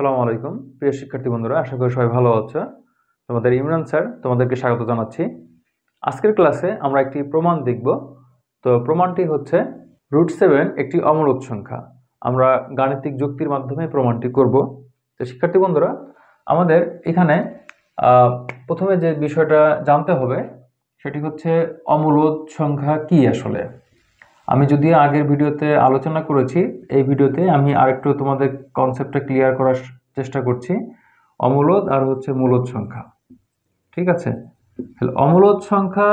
আসসালামু আলাইকুম প্রিয় শিক্ষার্থী বন্ধুরা, আশা করি সবাই ভালো আছো। তোমাদের ইমরান স্যার তোমাদেরকে স্বাগত জানাচ্ছি। আজকের ক্লাসে আমরা একটি প্রমাণ দেখব। তো প্রমাণটি হচ্ছে √7 একটি অমূলদ সংখ্যা। আমরা গাণিতিক যুক্তির মাধ্যমে প্রমাণটি করব। তো শিক্ষার্থী বন্ধুরা, আমাদের এখানে প্রথমে যে বিষয়টা জানতে হবে সেটি হচ্ছে অমূলদ সংখ্যা কি আসলে। আমি যদিও আগের ভিডিওতে আলোচনা করেছি, এই ভিডিওতে আমি আরেকটু তোমাদের কনসেপ্টটা ক্লিয়ার করার চেষ্টা করছি। অমূলদ আর হচ্ছে মূলদ সংখ্যা, ঠিক আছে? তাহলে অমূলদ সংখ্যা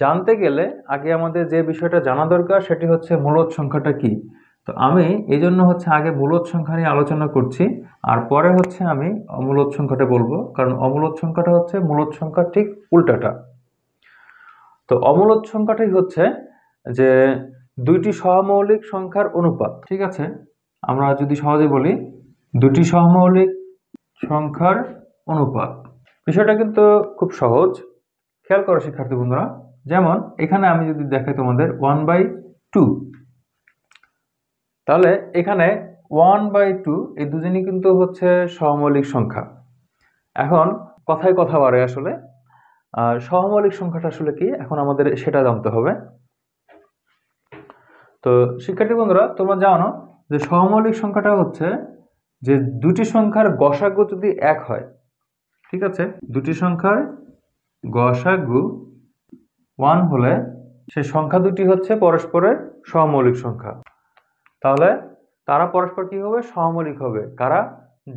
জানতে গেলে আগে আমাদের যে বিষয়টা জানা দরকার সেটি হচ্ছে মূলদ সংখ্যাটা কি। তো আমি এই জন্য হচ্ছে আগে মূলদ সংখ্যা নিয়ে আলোচনা করছি, আর পরে হচ্ছে আমি অমূলদ সংখ্যাটা বলবো, কারণ অমূলদ সংখ্যাটা হচ্ছে মূলদ সংখ্যার ঠিক উল্টাটা। তো অমূলদ সংখ্যাটাই হচ্ছে যে দুইটি সহমৌলিক সংখ্যার অনুপাত, ঠিক আছে? আমরা যদি সহজে বলি দুটি সহমৌলিক সংখ্যার অনুপাত। বিষয়টা কিন্তু খুব সহজ, খেয়াল করো শিক্ষার্থী বন্ধুরা। যেমন এখানে আমি যদি দেখাই তোমাদের 1/2, তাহলে এখানে 1/2 এই দুজনই কিন্তু হচ্ছে সহমৌলিক সংখ্যা। এখন কথায় কথা বাড়ে আসলে সহমৌলিক সংখ্যাটা আসলে কি, এখন আমাদের সেটা জানতে হবে। তো শিক্ষার্থী বন্ধুরা, তোমরা জানো যে সহমৌলিক সংখ্যাটা হচ্ছে যে দুটি সংখ্যার গসাগু যদি এক হয়, ঠিক আছে? দুটি সংখ্যার গসাগু 1 হলে সেই সংখ্যা দুটি হচ্ছে পরস্পরের সহমৌলিক সংখ্যা। তাহলে তারা পরস্পর কি হবে? সহমৌলিক হবে। কারা?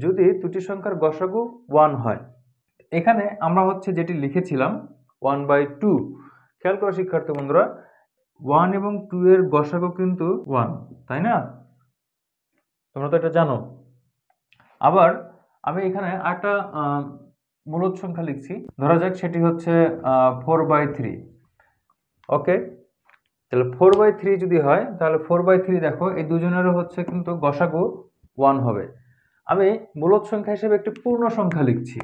যদি দুটি সংখ্যার গসাগু 1 হয়। এখানে আমরা হচ্ছে যেটি লিখেছিলাম 1/2, খেয়াল করো শিক্ষার্থী বন্ধুরা, 1 এবং 2 এর গসাগু কিন্তু 1, তাই না? তোমরা তো এটা জানো। আবার আমি এখানে একটা মূলদ সংখ্যা লিখছি, ধরা যাক সেটি হচ্ছে 4/3। ওকে, তাহলে 4/3 যদি হয়, তাহলে 4/3 দেখো এই দুজনেরও হচ্ছে কিন্তু গসাগু 1 হবে। আমি মূলদ সংখ্যা হিসেবে একটি পূর্ণ সংখ্যা লিখছি।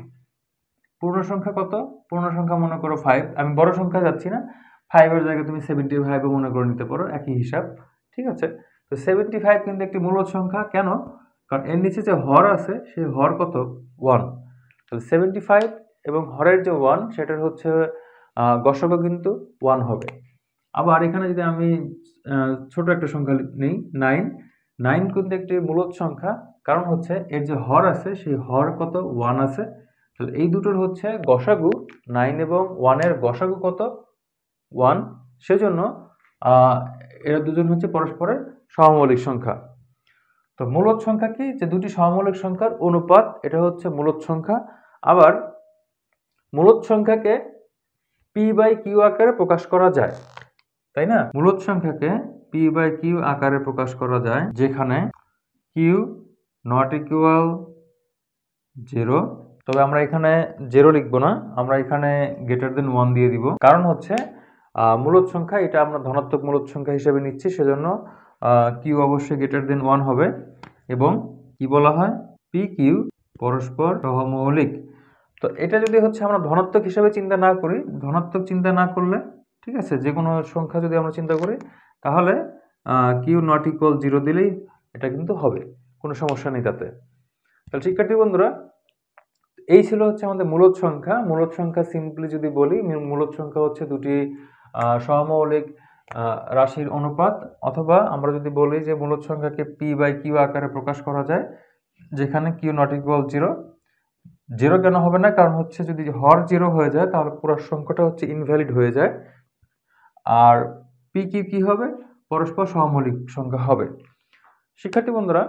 পূর্ণ সংখ্যা কত? পূর্ণ সংখ্যা মনে করো 5। আমি বড় সংখ্যা যাচ্ছি না, 5 এর জায়গায় তুমি 75 মনে করে নিতে পারো, একই হিসাব, ঠিক আছে? তো 75 কিন্তু একটি মূলদ সংখ্যা। কেন? কারণ এর নিচে যে হর আছে সেই হর কত? 1। তাহলে 75 এবং হরের যে 1 সেটার হচ্ছে গসাগু কিন্তু 1 হবে। আবার এখানে যদি আমি ছোট একটা সংখ্যা নেই, 9 কিন্তু একটি মূলদ সংখ্যা, কারণ হচ্ছে এর যে হর আছে সেই হর কত? 1 আছে। তাহলে এই দুটোর হচ্ছে গসাগু 9 এবং 1 এর গসাগু কত? 1। সেজন্য এরা দুজন হচ্ছে পরস্পরের সহমৌলিক সংখ্যা। তো মূলদ সংখ্যা কি? যে দুটি সহমৌলিক সংখ্যার অনুপাত, এটা হচ্ছে মূলদ সংখ্যা। আবার মূলদ সংখ্যাকে p/q আকারে প্রকাশ করা যায়, তাই না? মূলদ সংখ্যাকে p/q আকারে প্রকাশ করা যায়, যেখানে q ≠ 0। তবে আমরা এখানে 0 লিখবো না, আমরা এখানে >1 দিয়ে দিব। কারণ হচ্ছে মূলদ সংখ্যা এটা আমরা ধনাত্মক মূলদ সংখ্যা হিসেবে নিচ্ছি, সেজন্য q অবশ্যই >1 হবে। এবং কি বলা হয়? pq পরস্পর সহমৌলিক। তো এটা যদি হচ্ছে আমরা ধনাত্মক হিসেবে চিন্তা না করি, ধনাত্মক চিন্তা না করলে, ঠিক আছে, যে কোনো সংখ্যা যদি আমরা চিন্তা করি, তাহলে q ≠ 0 দিলেই এটা কিন্তু হবে, কোনো সমস্যা নেই তাতে। তাহলে শিক্ষার্থী বন্ধুরা, এই ছিল হচ্ছে আমাদের মূলদ সংখ্যা। মূলদ সংখ্যা সিম্পলি যদি বলি, মূলদ সংখ্যা হচ্ছে দুটি সহমৌলিক রাশির অনুপাত, অথবা আমরা যদি বলি যে মূলদ সংখ্যাকে p/q আকারে প্রকাশ করা যায়, যেখানে q ≠ 0। 0 কেন হবে না? কারণ হচ্ছে যদি হর 0 হয়ে যায় তাহলে পুরো সংখ্যাটা হচ্ছে ইনভ্যালিড হয়ে যায়। আর pq কি হবে? পরস্পর সহমৌলিক সংখ্যা হবে। শিক্ষার্থী বন্ধুরা,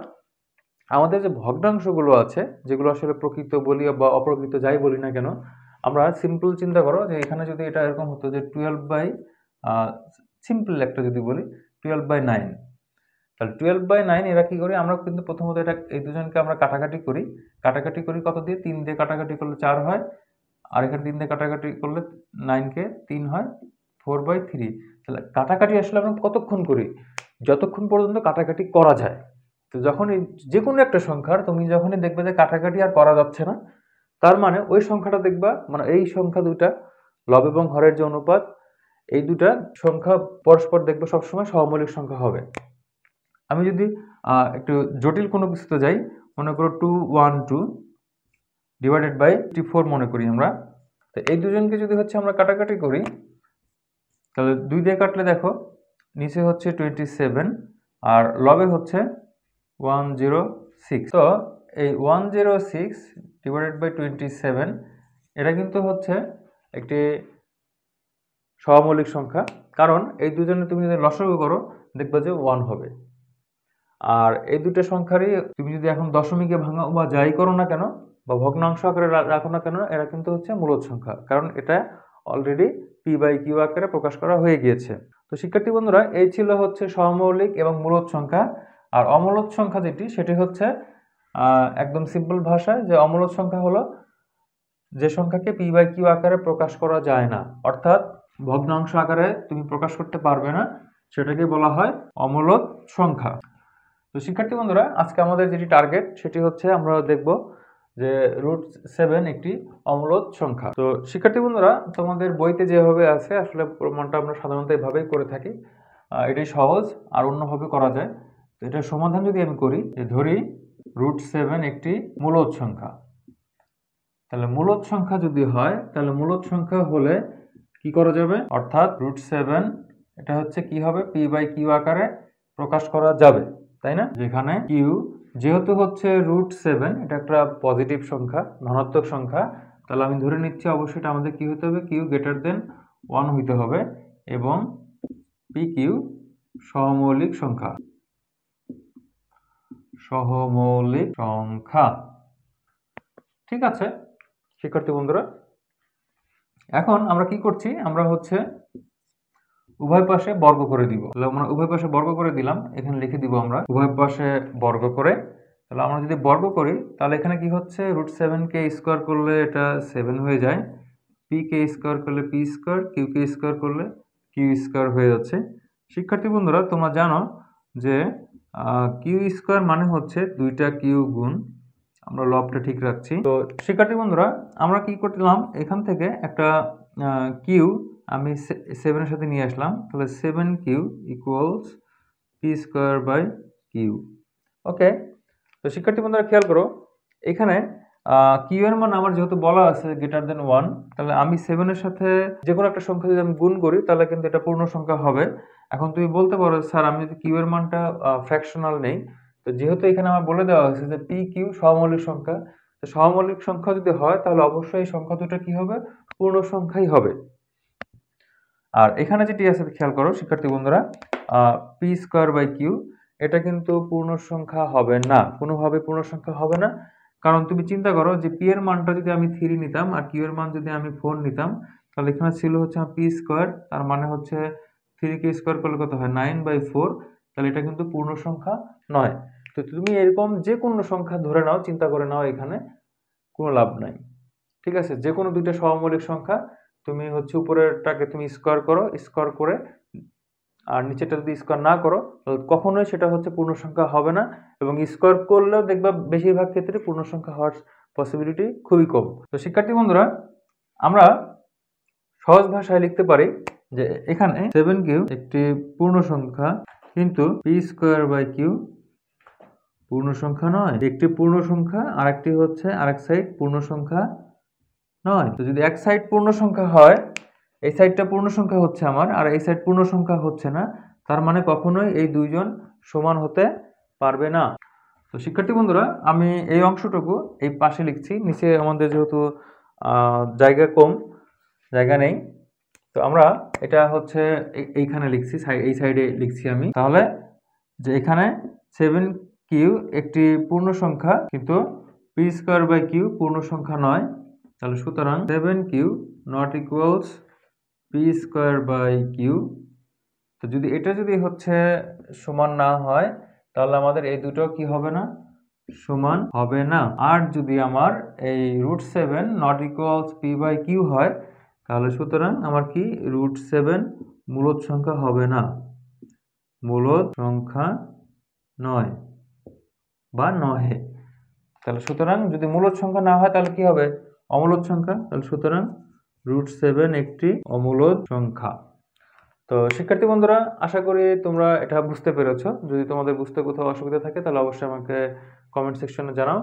আমাদের যে ভগ্নাংশগুলো আছে, যেগুলো আসলে প্রকৃত বলি বা অপ্রকৃত যাই বলি না কেন, আমরা সিম্পল চিন্তা করো যে এখানে যদি এটা এরকম হতো যে 12/সিম্পল একটা যদি বলি 12/9, তাহলে 12/9 এরা কি করি? আমরা কিন্তু প্রথমত এটা এই দুজনকে আমরা কাটাকাটি করি। কত দিয়ে? 3 দিয়ে কাটাকাটি করলে 4 হয়, আর এখানে 3 দিয়ে কাটাকাটি করলে 9 কে 3 হয় 4/3। তাহলে কাটাকাটি আসলে আমরা কতক্ষণ করি? যতক্ষণ পর্যন্ত কাটাকাটি করা যায়। তো যখনই যে কোনো একটা সংখ্যার তুমি যখনই দেখবে যে কাটাকাটি আর করা যাচ্ছে না, তার মানে ওই সংখ্যাটা দেখবা, মানে এই সংখ্যা দুটা, লব এবং হরের যে অনুপাত, এই দুটা সংখ্যা পরস্পর দেখবে সবসময় সহমৌলিক সংখ্যা হবে। আমি যদি একটু জটিল কোনো কিছুতে যাই, মনে করো 212 ডিভাইডেড বাই 54 মনে করি আমরা। তো এই দুজনকে যদি হচ্ছে আমরা কাটাকাটি করি, তাহলে 2 দিয়ে কাটলে দেখো নিচে হচ্ছে 27 আর লবে হচ্ছে 106। তো এই 106 ডিভাইডেড বাই 27 এটা কিন্তু হচ্ছে একটি সহমৌলিক সংখ্যা, কারণ এই দুজনে তুমি যদি লসাগু করো দেখবে যে 1 হবে। আর এই দুটো সংখ্যারই তুমি যদি এখন দশমিকে ভাঙাও বা যাই করো না কেন বা ভগ্নাংশ আকারে রাখো না কেন, এরা কিন্তু হচ্ছে মূলদ সংখ্যা, কারণ এটা অলরেডি পি বাই কিউ আকারে প্রকাশ করা হয়ে গিয়েছে। তো শিক্ষার্থী বন্ধুরা, এই ছিল হচ্ছে সহমৌলিক এবং মূলদ সংখ্যা। আর অমূলদ সংখ্যা যেটি, সেটি হচ্ছে একদম সিম্পল ভাষায় যে অমূলদ সংখ্যা হলো যে সংখ্যাকে পি বাই কিউ আকারে প্রকাশ করা যায় না, অর্থাৎ ভগ্নাংশ আকারে তুমি প্রকাশ করতে পারবে না, সেটাকে বলা হয় অমূলদ সংখ্যা। তো শিক্ষার্থী বন্ধুরা, আজকে আমাদের যেটি টার্গেট সেটি হচ্ছে আমরা দেখব যে √7 একটি অমূলদ সংখ্যা। তো শিক্ষার্থী বন্ধুরা, তোমাদের বইতে যেভাবে আছে আসলে প্রমাণটা আমরা সাধারণত এভাবেই করে থাকি। এটাই সহজ, আর অন্যভাবে করা যায়। তো এটার সমাধান যদি আমি করি, যে ধরি √7 একটি মূলদ সংখ্যা, তাহলে মূলদ সংখ্যা যদি হয় তাহলে মূলদ সংখ্যা হলে কি করা যাবে, অর্থাৎ √7 এটা হচ্ছে কি হবে, পি বাই কিউ আকারে প্রকাশ করা যাবে, তাই না? যেখানে কিউ যেহেতু হচ্ছে √7 এটা একটা পজিটিভ সংখ্যা, ধনাত্মক সংখ্যা, তাহলে আমি ধরে নিচ্ছি অবশ্যই এটা আমাদের কি হতে হবে, কিউ গ্রেটার দেন 1 হইতে হবে এবং পি কিউ সহমৌলিক সংখ্যা। সহমৌলিক সংখ্যা, ঠিক আছে শিক্ষার্থী বন্ধুরা। এখন আমরা কি করছি, আমরা হচ্ছে উভয় পাশে বর্গ করে দিব। তাহলে আমরা উভয় পাশে বর্গ করে দিলাম, এখানে লিখে দিব আমরা উভয় পাশে বর্গ করে। তাহলে আমরা যদি বর্গ করি তাহলে এখানে কি হচ্ছে, √7 কে স্কোয়ার করলে এটা 7 হয়ে যায়, পি কে স্কোয়ার করলে পি স্কোয়ার, কিউ কে স্কোয়ার করলে কিউ স্কোয়ার হয়ে যাচ্ছে। শিক্ষার্থী বন্ধুরা, তোমরা জানো যে কিউ স্কোয়ার মানে হচ্ছে 2টা কিউ গুণ, আমরা লবটা ঠিক রাখছি। তো শিক্ষার্থী বন্ধুরা, আমরা কি করলাম, এখান থেকে একটা কিউ আমি 7-এর সাথে নিয়ে আসলাম, তাহলে 7q equals P square by Q. Okay, তো শিক্ষার্থী বন্ধুরা খেয়াল করো, এখানে কিউ এর মান আমার যেহেতু বলা আছে গ্রেটার দেন 1, তাহলে আমি 7-এর সাথে যে কোনো একটা সংখ্যা যদি আমি গুণ করি তাহলে কিন্তু এটা পূর্ণ সংখ্যা হবে। এখন তুমি বলতে পারো স্যার আমি যদি কিউ এর মানটা ফ্র্যাকশনাল নেই, তো যেহেতু এখানে আমার বলে দেওয়া হয়েছে যে পি কিউ সহমৌলিক সংখ্যা, তো সহমৌলিক সংখ্যা যদি হয় তাহলে অবশ্যই এই সংখ্যা দুটো কি হবে, পূর্ণ সংখ্যাই হবে। আর এখানে যেটি আছে খেয়াল করো শিক্ষার্থী বন্ধুরা, পি স্কোয়ার বাই কিউ এটা কিন্তু পূর্ণ সংখ্যা হবে না, কোনোভাবে পূর্ণ সংখ্যা হবে না। কারণ তুমি চিন্তা করো যে পি এর মানটা যদি আমি 3 নিতাম আর কিউ এর মান যদি আমি 4 নিতাম, তাহলে এখানে ছিল হচ্ছে পি স্কোয়ার, তার মানে হচ্ছে 3কে স্কোয়ার করলে কত হয়, 9/4, তাহলে এটা কিন্তু পূর্ণ সংখ্যা নয়। তো তুমি এরকম যে কোনো সংখ্যা ধরে নাও, চিন্তা করে নাও, এখানে কোনো লাভ নাই, ঠিক আছে? যে কোনো দুইটা সহমৌলিক সংখ্যা তুমি হচ্ছে উপরেরটাকে তুমি স্কোয়ার করো, স্কোয়ার করে আর নিচেটা যদি স্কোয়ার না করো তাহলে কখনোই সেটা হচ্ছে পূর্ণ সংখ্যা হবে না, এবং স্কোয়ার করলেও দেখবা বেশিরভাগ ক্ষেত্রে পূর্ণ সংখ্যা হওয়ার পসিবিলিটি খুবই কম। তো শিক্ষার্থী বন্ধুরা, আমরা সহজ ভাষায় লিখতে পারি যে এখানে 7q একটি পূর্ণ সংখ্যা, কিন্তু পি স্কোয়ার বাই কিউ পূর্ণ সংখ্যা নয়। একটি পূর্ণ সংখ্যা আর একটি হচ্ছে আরেক সাইড পূর্ণ সংখ্যা নয়। তো যদি এক সাইড পূর্ণ সংখ্যা হয়, এই সাইডটা পূর্ণ সংখ্যা হচ্ছে আমার আর এই সাইড পূর্ণ সংখ্যা হচ্ছে না, তার মানে কখনোই এই দুইজন সমান হতে পারবে না। তো শিক্ষার্থী বন্ধুরা, আমি এই অংশটুকু এই পাশে লিখছি, নিচে আমাদের যেহেতু জায়গা কম, জায়গা নেই, তো আমরা এটা হচ্ছে এইখানে লিখছি, এই সাইডে লিখছি আমি। তাহলে যে এখানে 7q একটি পূর্ণ সংখ্যা, কিন্তু পি স্কোয়ার বাই কিউ পূর্ণ সংখ্যা নয়, তাহলে সুতরাং 7q not equals P square by q. তো যদি এটা যদি হচ্ছে সমান না হয় তাহলে আমাদের এই দুটো কি হবে না, সমান হবে না। আর যদি আমার এই √7 not equals p by q হয় তাহলে সুতরাং আমার কি √7 মূলদ সংখ্যা হবে না, মূলদ সংখ্যা নয় বা নহে। তাহলে সুতরাং যদি মূলদ সংখ্যা না হয় তাহলে কি হবে, অমূলদ সংখ্যা। তাহলে সুতরাং √7 একটি অমূলদ সংখ্যা। তো শিক্ষার্থী বন্ধুরা, আশা করি তোমরা এটা বুঝতে পেরেছো। যদি তোমাদের বুঝতে কোথাও অসুবিধা থাকে তাহলে অবশ্যই আমাকে কমেন্ট সেকশনে জানাও।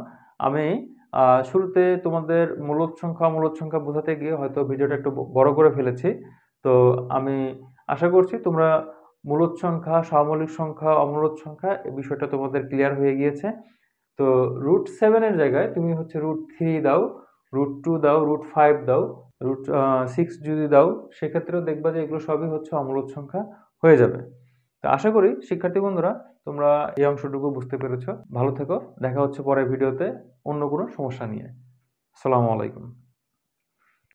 আমি শুরুতে তোমাদের মূলদ সংখ্যা বোঝাতে গিয়ে হয়তো ভিডিওটা একটু বড় করে ফেলেছি। তো আমি আশা করছি তোমরা মূলদ সংখ্যা, সহমৌলিক সংখ্যা, অমূলদ সংখ্যা এই বিষয়টা তোমাদের ক্লিয়ার হয়ে গিয়েছে। তো √7 এর জায়গায় তুমি হচ্ছে √3 দাও, √2 দাও, √5 দাও, √6 যদি দাও, সেক্ষেত্রেও দেখবা যে এগুলো সবই হচ্ছে অমূলদ সংখ্যা হয়ে যাবে। তো আশা করি শিক্ষার্থী বন্ধুরা তোমরা এই অংশটুকু বুঝতে পেরেছো। ভালো থেকো, দেখা হচ্ছে পরের ভিডিওতে অন্য কোনো সমস্যা নিয়ে। আসসালামু আলাইকুম।